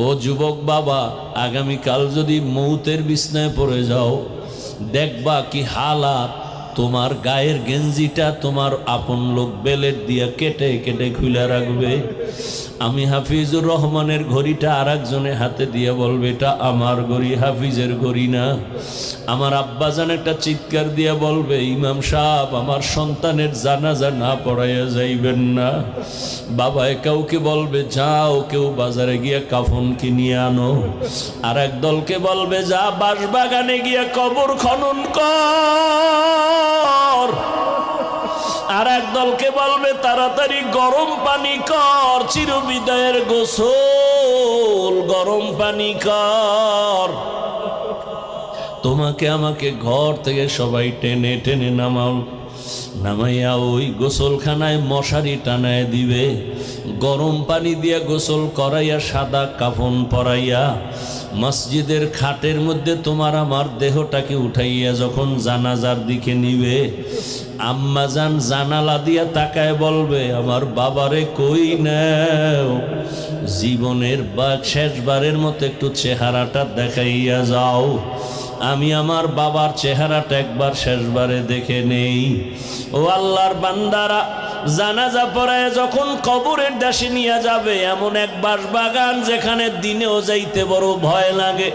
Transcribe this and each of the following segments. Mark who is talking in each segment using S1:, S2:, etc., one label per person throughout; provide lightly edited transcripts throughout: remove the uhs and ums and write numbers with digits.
S1: ও যুবক বাবা, আগামীকাল যদি মৌতের বিছনায় পড়ে যাও, দেখবা কি হালাত। তোমার গায়ের গেঞ্জিটা তোমার আপন লোক বেলেট দিয়া কেটে কেটে খুলে রাখবে। আমি হাফিজুর রহমানের ঘড়িটা আর একজনের হাতে দিয়ে বলবে, এটা আমার ঘড়ি, হাফিজের ঘড়ি না। আমার আব্বাজান একটা চিৎকার দিয়ে বলবে, ইমাম সাহেব আমার সন্তানের জানাজা না পড়াইয়া যাইবেন না। বাবা কাউকে বলবে, যাও কেউ বাজারে গিয়ে কাফন কিনিয়ে আনো। আর এক দলকে বলবে, যা বাঁশবাগানে গিয়ে কবর খনন কর। আর এক দলকে বলবে, তাড়াতাড়ি গরম পানি কর, চিরবিদায়ের গোসল গরম পানি কর। তোমাকে আমাকে ঘর থেকে সবাই টেনে টেনে নামাইয়া ওই গোসলখানায় মশারি টানায় দিবে, গরম পানি দিয়ে গোসল করাইয়া সাদা কাফন পরাইয়া মসজিদের খাটের মধ্যে তোমার আমার দেহটাকে উঠাইয়া যখন জানাজার দিকে নিবে, আম্মাজান জানালা দিয়া তাকায় বলবে, আমার বাবারে কই নাও, জীবনের শেষবারের মতো একটু চেহারাটা দেখাইয়া যাও। আমি আমার বাবার চেহারাটা একবার শেষবারে দেখে নেই। ও আল্লাহর বান্দারা, জানাজা পড়ায় যখন কবরের দেশে নিয়ে যাবে, এমন এক বাঁশবাগান যেখানে দিনেও যাইতে বড় ভয় লাগে,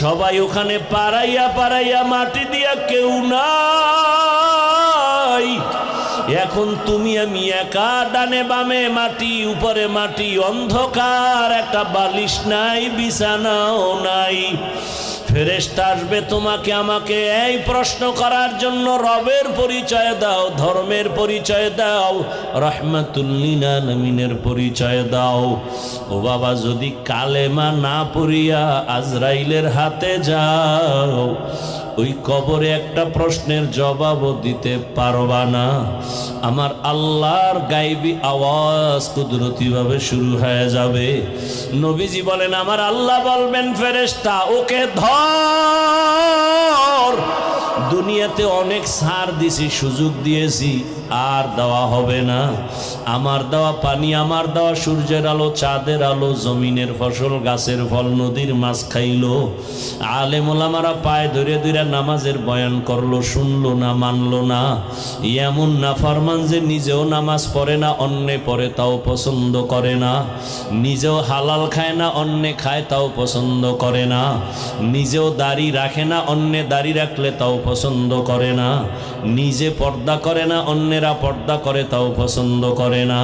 S1: সবাই ওখানে পাড়াইয়া পাড়াইয়া মাটি দিয়া কেউ নাই। এখন তুমি আমি একা, ডানে বামে মাটি, উপরে মাটি, অন্ধকার, একটা বালিশ নাই, বিছানাও নাই। ফেরেশতা আসবে তোমাকে আমাকে এই প্রশ্ন করার জন্য, রবের পরিচয় দাও, ধর্মের পরিচয় দাও, রাহমাতুল লিল আলামিনের পরিচয় দাও। ও বাবা, যদি কালেমা না পড়িয়া আজরাইলের হাতে যাও, ওই কবরে একটা প্রশ্নের জবাবও দিতে পারবা না। আমার আল্লাহর গায়বী আওয়াজ কুদরতিভাবে শুরু হয়ে যাবে। নবীজি বলেন, আমার আল্লাহ বলবেন, ফেরেশতা ওকে ধর। দুনিয়াতে অনেক ছাড় দিছি, সুযোগ দিয়েছি, আর দেওয়া হবে না। আমার দেওয়া পানি, আমার দেওয়া সূর্যের আলো, চাঁদের আলো, জমিনের ফসল, গাছের ফল, নদীর মাছ খাইলো। আলেম ওলামারা পায়ে ধরে ধরে নামাজের বয়ান করলো, শুনলো না, মানলো না। এমন নাফরমান যে নিজেও নামাজ পড়ে না, অন্যে পড়ে তাও পছন্দ করে না। নিজেও হালাল খায় না, অন্যে খায় তাও পছন্দ করে না। নিজেও দাড়ি রাখে না, অন্যে দাড়ি রাখলে তাও পছন্দ করে না। নিজে পর্দা করে না, অন্যেরা পর্দা করে তাও পছন্দ করে না।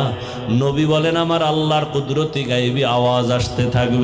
S1: নবী বলেন, আমার আল্লাহর কুদরতি গায়বী আওয়াজ আসতে থাকবে।